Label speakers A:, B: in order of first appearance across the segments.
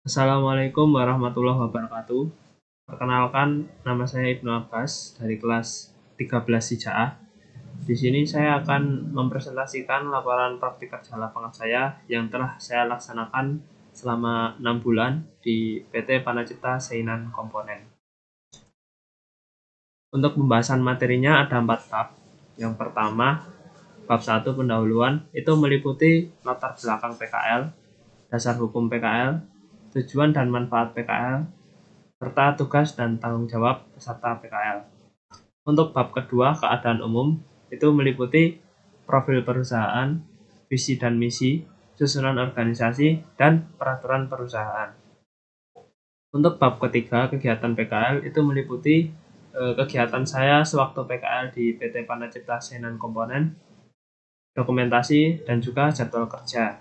A: Assalamualaikum warahmatullahi wabarakatuh. Perkenalkan, nama saya Ibnu Abbas dari kelas 13 Hijaah. Di sini saya akan mempresentasikan laporan praktik kerja lapangan saya yang telah saya laksanakan selama 6 bulan di PT Panacipta Seinan Komponen. Untuk pembahasan materinya ada 4 bab. Yang pertama, bab 1 pendahuluan, itu meliputi latar belakang PKL, dasar hukum PKL, tujuan dan manfaat PKL, serta tugas dan tanggung jawab peserta PKL. Untuk bab kedua, keadaan umum, itu meliputi profil perusahaan, visi dan misi, susunan organisasi, dan peraturan perusahaan. Untuk bab ketiga, kegiatan PKL, itu meliputi kegiatan saya sewaktu PKL di PT Panacipta Seinan Komponen, dokumentasi, dan juga jadwal kerja.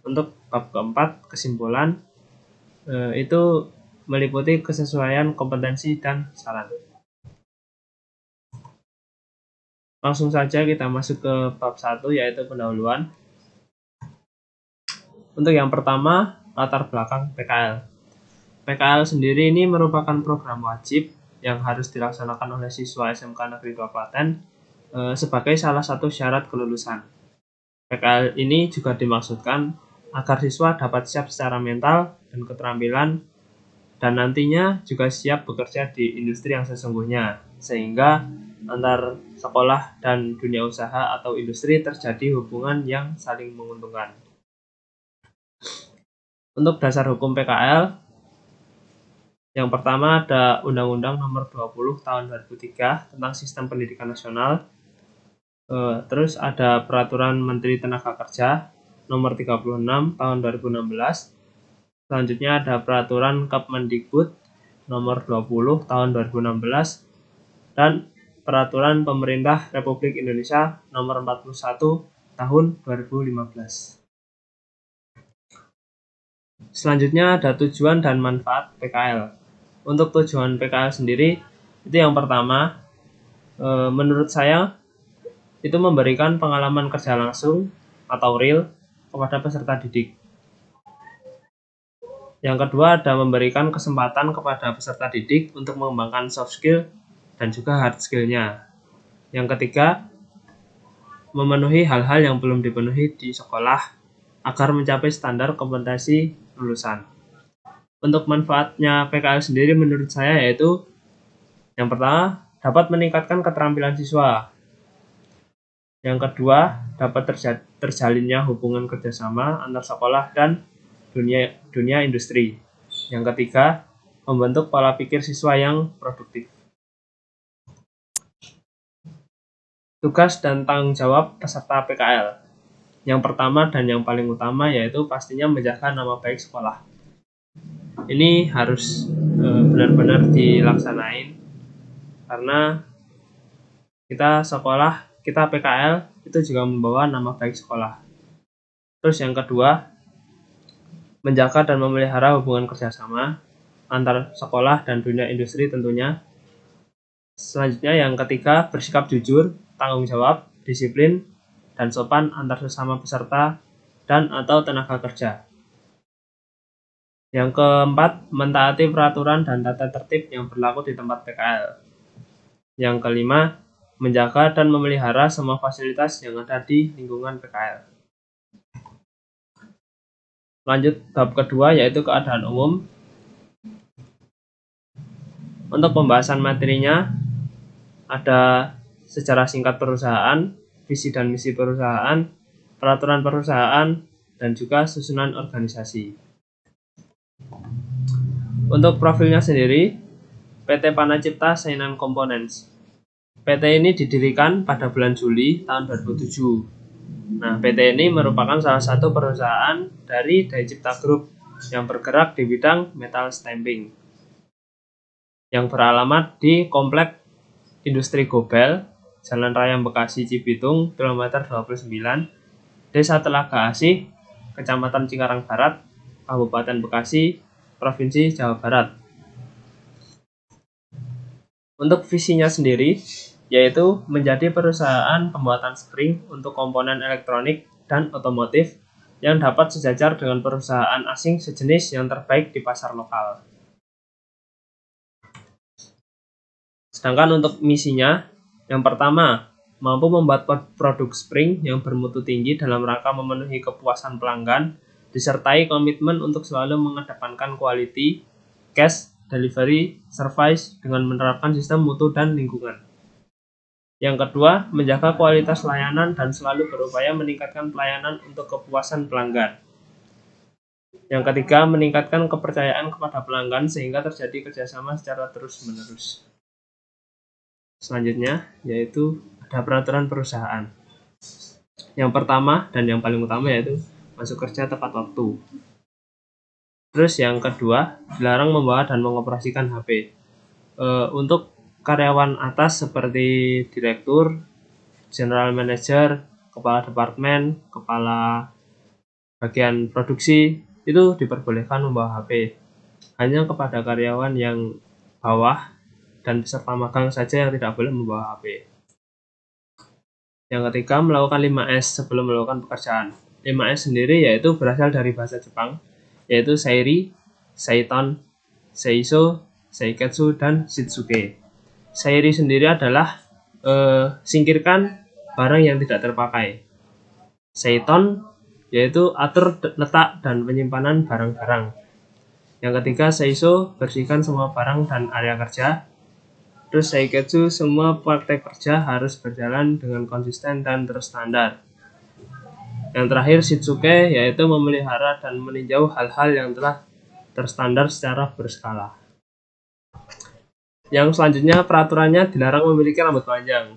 A: Untuk bab keempat, kesimpulan, itu meliputi kesesuaian kompetensi dan saran. Langsung saja kita masuk ke bab 1, yaitu pendahuluan. Untuk yang pertama, latar belakang PKL. PKL sendiri ini merupakan program wajib yang harus dilaksanakan oleh siswa SMK Negeri 2 Klaten sebagai salah satu syarat kelulusan. PKL ini juga dimaksudkan agar siswa dapat siap secara mental dan keterampilan dan nantinya juga siap bekerja di industri yang sesungguhnya, sehingga antar sekolah dan dunia usaha atau industri terjadi hubungan yang saling menguntungkan. Untuk dasar hukum PKL, yang pertama ada Undang-Undang Nomor 20 Tahun 2003 tentang Sistem Pendidikan Nasional. Terus ada Peraturan Menteri Tenaga Kerja Nomor 36 Tahun 2016. Selanjutnya ada Peraturan Kemendikbud Nomor 20 Tahun 2016 dan Peraturan Pemerintah Republik Indonesia Nomor 41 Tahun 2015. Selanjutnya ada tujuan dan manfaat PKL. Untuk tujuan PKL sendiri, itu yang pertama, menurut saya, itu memberikan pengalaman kerja langsung atau real kepada peserta didik. Yang kedua ada memberikan kesempatan kepada peserta didik untuk mengembangkan soft skill dan juga hard skill-nya. Yang ketiga, memenuhi hal-hal yang belum dipenuhi di sekolah agar mencapai standar kompetensi lulusan. Untuk manfaatnya PKL sendiri menurut saya yaitu yang pertama, dapat meningkatkan keterampilan siswa. Yang kedua, dapat terjalinnya hubungan kerjasama antar sekolah dan dunia industri. Yang ketiga, membentuk pola pikir siswa yang produktif. Tugas dan tanggung jawab peserta PKL. Yang pertama dan yang paling utama yaitu pastinya menjaga nama baik sekolah. Ini harus benar-benar dilaksanain karena kita PKL itu juga membawa nama baik sekolah. Terus yang kedua, menjaga dan memelihara hubungan kerjasama antar sekolah dan dunia industri tentunya. Selanjutnya yang ketiga, bersikap jujur, tanggung jawab, disiplin, dan sopan antar sesama peserta dan atau tenaga kerja. Yang keempat, mentaati peraturan dan tata tertib yang berlaku di tempat PKL. Yang kelima, menjaga dan memelihara semua fasilitas yang ada di lingkungan PKL. Lanjut bab kedua yaitu keadaan umum. Untuk pembahasan materinya ada sejarah singkat perusahaan, visi dan misi perusahaan, peraturan perusahaan, dan juga susunan organisasi. Untuk profilnya sendiri, PT Panacipta Seinan Components. PT ini didirikan pada bulan Juli tahun 2007. Nah, PT ini merupakan salah satu perusahaan dari Dai Cipta Group yang bergerak di bidang metal stamping, yang beralamat di Komplek Industri Gobel, Jalan Raya Bekasi Cibitung, kilometer 29, Desa Telaga Asih, Kecamatan Cikarang Barat, Kabupaten Bekasi, Provinsi Jawa Barat. Untuk visinya sendiri, yaitu menjadi perusahaan pembuatan spring untuk komponen elektronik dan otomotif yang dapat sejajar dengan perusahaan asing sejenis yang terbaik di pasar lokal. Sedangkan untuk misinya, yang pertama, mampu membuat produk Spring yang bermutu tinggi dalam rangka memenuhi kepuasan pelanggan, disertai komitmen untuk selalu mengedepankan quality, cash, delivery, service dengan menerapkan sistem mutu dan lingkungan. Yang kedua, menjaga kualitas layanan dan selalu berupaya meningkatkan pelayanan untuk kepuasan pelanggan. Yang ketiga, meningkatkan kepercayaan kepada pelanggan sehingga terjadi kerjasama secara terus-menerus. Selanjutnya, yaitu ada peraturan perusahaan. Yang pertama dan yang paling utama yaitu masuk kerja tepat waktu. Terus yang kedua, dilarang membawa dan mengoperasikan HP. Untuk karyawan atas seperti direktur, general manager, kepala departemen, kepala bagian produksi itu diperbolehkan membawa HP. Hanya kepada karyawan yang bawah dan peserta magang saja yang tidak boleh membawa HP. Yang ketiga, melakukan 5S sebelum melakukan pekerjaan. 5S sendiri yaitu berasal dari bahasa Jepang, yaitu Seiri, Seiton, Seiso, Seiketsu, dan Shitsuke. Seiri sendiri adalah singkirkan barang yang tidak terpakai. Seiton yaitu atur letak dan penyimpanan barang-barang. Yang ketiga, Seiso, bersihkan semua barang dan area kerja. Terus Seiketsu, semua praktek kerja harus berjalan dengan konsisten dan terstandar. Yang terakhir, Shitsuke, yaitu memelihara dan meninjau hal-hal yang telah terstandar secara berskala. Yang selanjutnya, peraturannya dilarang memiliki rambut panjang.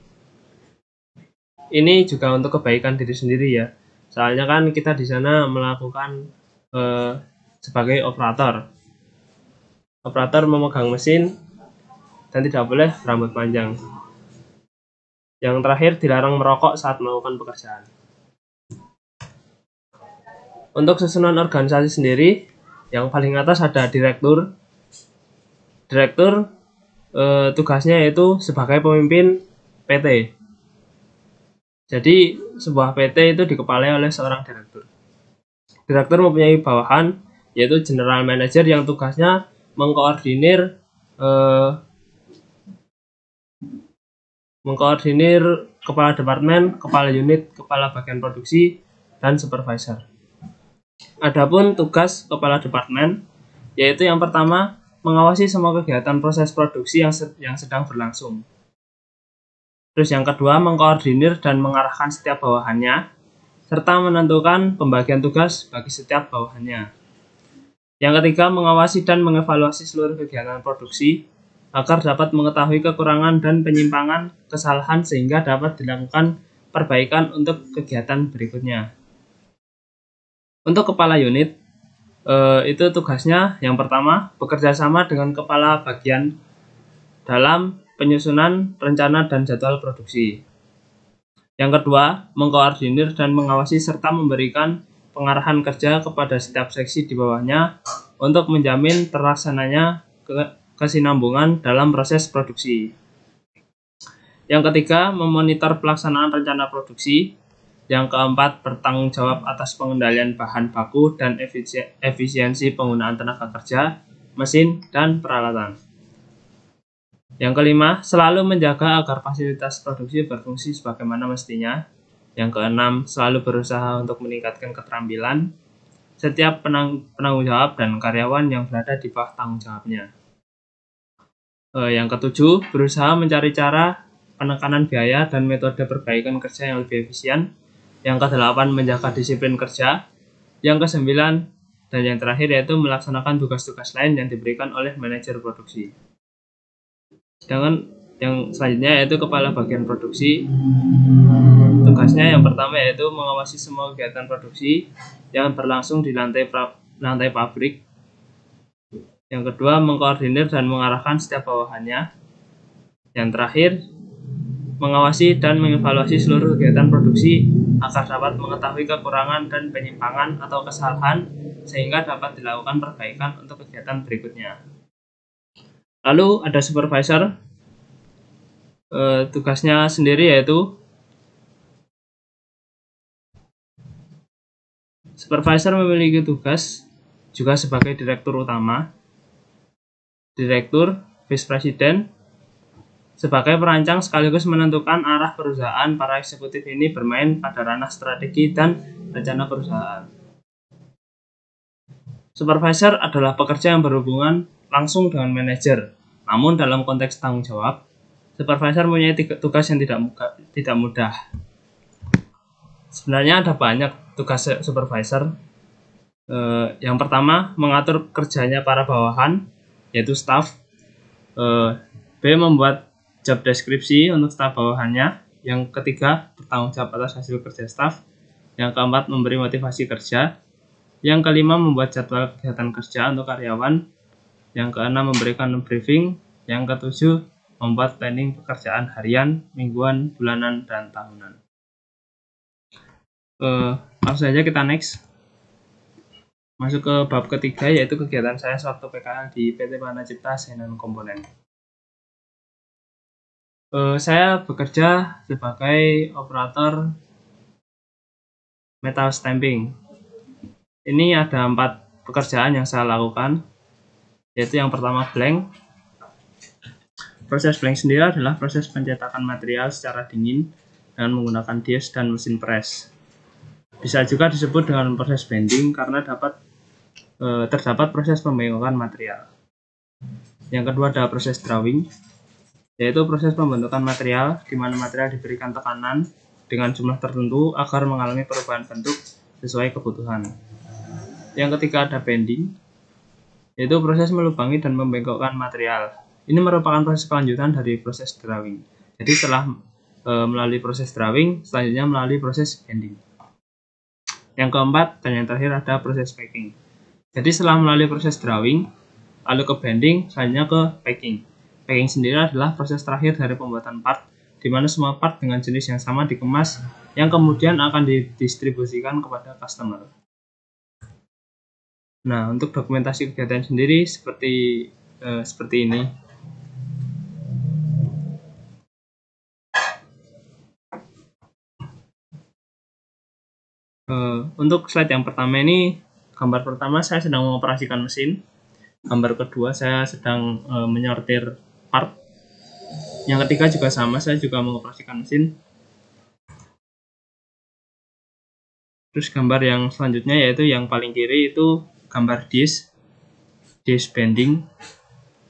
A: Ini juga untuk kebaikan diri sendiri ya. Soalnya kan kita di sana melakukan sebagai operator. Operator memegang mesin dan tidak boleh berambut panjang. Yang terakhir, dilarang merokok saat melakukan pekerjaan. Untuk susunan organisasi sendiri, yang paling atas ada direktur. Direktur tugasnya yaitu sebagai pemimpin PT. Jadi sebuah PT itu dikepalai oleh seorang direktur. Direktur mempunyai bawahan yaitu general manager yang tugasnya mengkoordinir kepala departemen, kepala unit, kepala bagian produksi, dan supervisor. Adapun tugas kepala departemen yaitu yang pertama, mengawasi semua kegiatan proses produksi yang sedang berlangsung. Terus yang kedua, mengkoordinir dan mengarahkan setiap bawahannya, serta menentukan pembagian tugas bagi setiap bawahannya. Yang ketiga, mengawasi dan mengevaluasi seluruh kegiatan produksi, agar dapat mengetahui kekurangan dan penyimpangan kesalahan sehingga dapat dilakukan perbaikan untuk kegiatan berikutnya. Untuk kepala unit, itu tugasnya yang pertama, bekerja sama dengan kepala bagian dalam penyusunan rencana dan jadwal produksi. Yang kedua, mengkoordinir dan mengawasi serta memberikan pengarahan kerja kepada setiap seksi di bawahnya untuk menjamin terlaksananya kesinambungan dalam proses produksi. Yang ketiga, memonitor pelaksanaan rencana produksi. Yang keempat, bertanggung jawab atas pengendalian bahan baku dan efisiensi penggunaan tenaga kerja, mesin, dan peralatan. Yang kelima, selalu menjaga agar fasilitas produksi berfungsi sebagaimana mestinya. Yang keenam, selalu berusaha untuk meningkatkan keterampilan setiap penanggung jawab dan karyawan yang berada di bawah tanggung jawabnya. Yang ketujuh, berusaha mencari cara penekanan biaya dan metode perbaikan kerja yang lebih efisien. Yang kedelapan, menjaga disiplin kerja. Yang kesembilan dan yang terakhir yaitu melaksanakan tugas-tugas lain yang diberikan oleh manajer produksi. Sedangkan yang selanjutnya yaitu kepala bagian produksi. Tugasnya yang pertama yaitu mengawasi semua kegiatan produksi yang berlangsung di lantai pabrik. Yang kedua, mengkoordinir dan mengarahkan setiap bawahannya. Yang terakhir, mengawasi dan mengevaluasi seluruh kegiatan produksi agar dapat mengetahui kekurangan dan penyimpangan atau kesalahan sehingga dapat dilakukan perbaikan untuk kegiatan berikutnya. Lalu ada supervisor, tugasnya sendiri yaitu Supervisor memiliki tugas juga sebagai direktur utama, direktur, vice president, sebagai perancang sekaligus menentukan arah perusahaan. Para eksekutif ini bermain pada ranah strategi dan rencana perusahaan. Supervisor adalah pekerja yang berhubungan langsung dengan manajer. Namun dalam konteks tanggung jawab, supervisor mempunyai tugas yang tidak mudah. Sebenarnya ada banyak tugas supervisor. Yang pertama, mengatur kerjanya para bawahan, yaitu staff. B. Membuat job deskripsi untuk staf bawahannya. Yang ketiga, bertanggung jawab atas hasil kerja staff. Yang keempat, memberi motivasi kerja. Yang kelima, membuat jadwal kegiatan kerja untuk karyawan. Yang keenam, memberikan briefing. Yang ketujuh, membuat planning pekerjaan harian, mingguan, bulanan, dan tahunan. Langsung saja kita next. Masuk ke bab ketiga, yaitu kegiatan saya sewaktu PKL di PT Panacipta Asinan Komponen. Saya bekerja sebagai operator metal stamping. Ini ada 4 pekerjaan yang saya lakukan, yaitu yang pertama blank. Proses blank sendiri adalah proses pencetakan material secara dingin dengan menggunakan dies dan mesin press. Bisa juga disebut dengan proses bending karena terdapat proses pembengokan material. Yang kedua ada proses drawing, yaitu proses pembentukan material di mana material diberikan tekanan dengan jumlah tertentu agar mengalami perubahan bentuk sesuai kebutuhan. Yang ketiga ada bending, yaitu proses melubangi dan membengkokkan material. Ini merupakan proses kelanjutan dari proses drawing. Jadi setelah melalui proses drawing, selanjutnya melalui proses bending. Yang keempat dan yang terakhir ada proses packing. Jadi setelah melalui proses drawing, lalu ke bending, selanjutnya ke packing. Packing sendiri adalah proses terakhir dari pembuatan part, di mana semua part dengan jenis yang sama dikemas, yang kemudian akan didistribusikan kepada customer. Nah, untuk dokumentasi kegiatan sendiri seperti ini. Untuk slide yang pertama ini, gambar pertama saya sedang mengoperasikan mesin. Gambar kedua saya sedang menyortir part. Yang ketiga juga sama, saya juga mengoperasikan mesin. Terus gambar yang selanjutnya yaitu yang paling kiri itu gambar dies bending.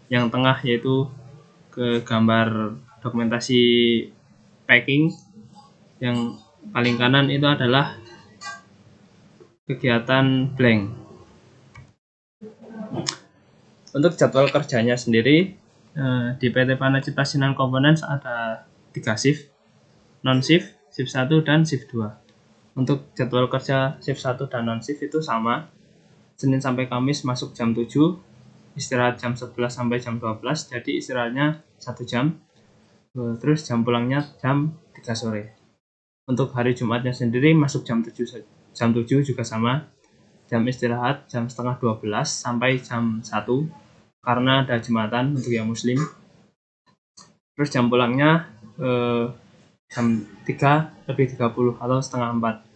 A: Yang tengah yaitu gambar dokumentasi packing. Yang paling kanan itu adalah kegiatan blank. Untuk jadwal kerjanya sendiri, di PT Panacipta Asinan Komponen ada 3 shift, non-shift, shift 1, dan shift 2. Untuk jadwal kerja shift 1 dan non-shift itu sama, Senin sampai Kamis masuk jam 7, istirahat jam 11 sampai jam 12, jadi istirahatnya 1 jam, terus jam pulangnya jam 3 sore. Untuk hari Jumatnya sendiri masuk jam 7 juga sama, jam istirahat jam setengah 12 sampai jam 1 karena ada Jumatan untuk yang muslim. Terus jam pulangnya jam 3:30 atau setengah 4.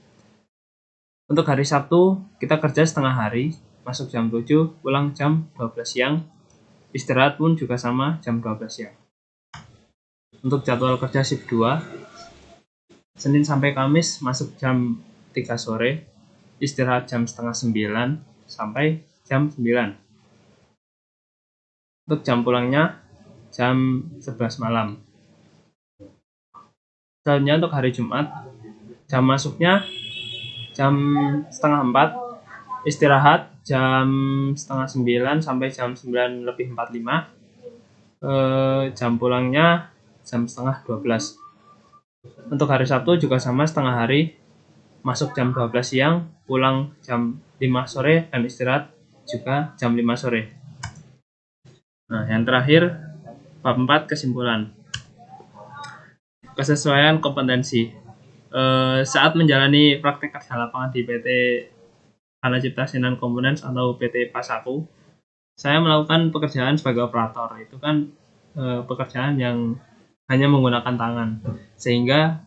A: Untuk hari Sabtu kita kerja setengah hari, masuk jam 7, pulang jam 12 siang, istirahat pun juga sama jam 12 siang. Untuk jadwal kerja shift 2, Senin sampai Kamis masuk jam 3 sore, istirahat jam setengah 9 sampai jam 9. Untuk jam pulangnya jam 11 malam. Selanjutnya untuk hari Jumat, jam masuknya jam setengah 4, istirahat jam setengah 9 sampai jam 9:45, jam pulangnya jam setengah 12. Untuk hari Sabtu juga sama, setengah hari, masuk jam 12 siang, pulang jam 5 sore, dan istirahat juga jam 5 sore. Nah, yang terakhir, bab 4 kesimpulan. Kesesuaian kompetensi. Saat menjalani praktek kerja lapangan di PT Panacipta Asinan Komponen atau PT Pasaku, saya melakukan pekerjaan sebagai operator. Itu kan pekerjaan yang hanya menggunakan tangan, sehingga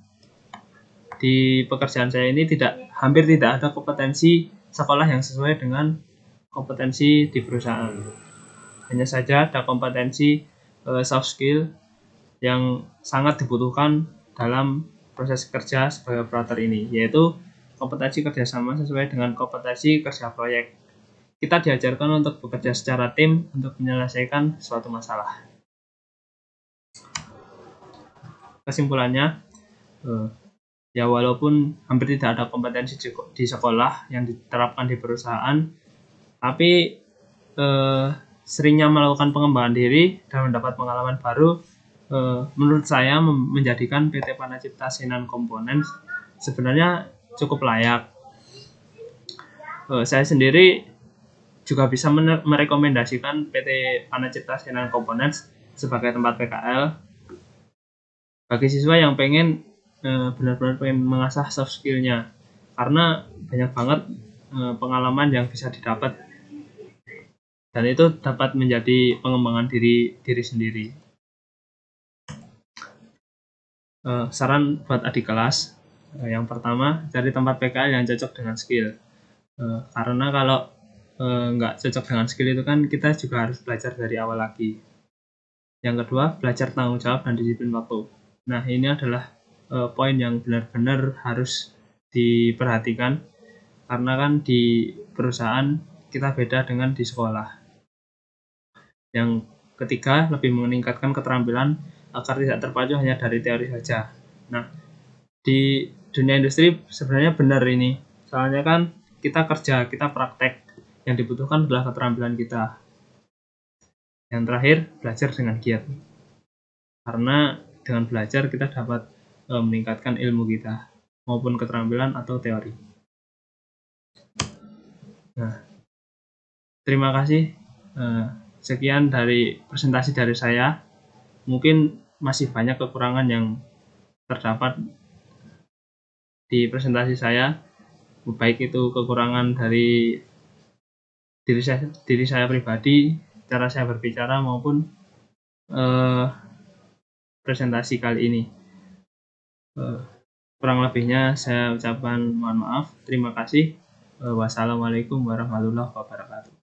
A: di pekerjaan saya ini hampir tidak ada kompetensi sekolah yang sesuai dengan kompetensi di perusahaan. Hanya saja ada kompetensi soft skill yang sangat dibutuhkan dalam proses kerja sebagai operator ini, yaitu kompetensi kerjasama sesuai dengan kompetensi kerja proyek. Kita diajarkan untuk bekerja secara tim untuk menyelesaikan suatu masalah. Kesimpulannya, ya walaupun hampir tidak ada kompetensi di sekolah yang diterapkan di perusahaan, tapi seringnya melakukan pengembangan diri dan mendapat pengalaman baru, menurut saya menjadikan PT Panacipta Senan Components sebenarnya cukup layak. Saya sendiri juga bisa merekomendasikan PT Panacipta Senan Components sebagai tempat PKL bagi siswa yang pengen benar-benar pengen mengasah soft skill-nya, karena banyak banget pengalaman yang bisa didapat dan itu dapat menjadi pengembangan diri sendiri. Saran buat adik kelas, yang pertama, cari tempat PKL yang cocok dengan skill, karena kalau nggak cocok dengan skill itu kan kita juga harus belajar dari awal lagi. Yang kedua, belajar tanggung jawab dan disiplin waktu. Nah, ini adalah poin yang benar-benar harus diperhatikan, karena kan di perusahaan kita beda dengan di sekolah. Yang ketiga, lebih meningkatkan keterampilan agar tidak terpacu hanya dari teori saja. Nah, di dunia industri sebenarnya benar ini, soalnya kan kita kerja, kita praktek, yang dibutuhkan adalah keterampilan kita. Yang terakhir, belajar dengan giat, karena dengan belajar kita dapat meningkatkan ilmu kita maupun keterampilan atau teori. Nah, terima kasih. Sekian dari presentasi dari saya. Mungkin masih banyak kekurangan yang terdapat di presentasi saya, baik itu kekurangan dari diri saya pribadi, cara saya berbicara maupun presentasi kali ini. Kurang lebihnya saya ucapkan mohon maaf. Terima kasih. Wassalamualaikum warahmatullahi wabarakatuh.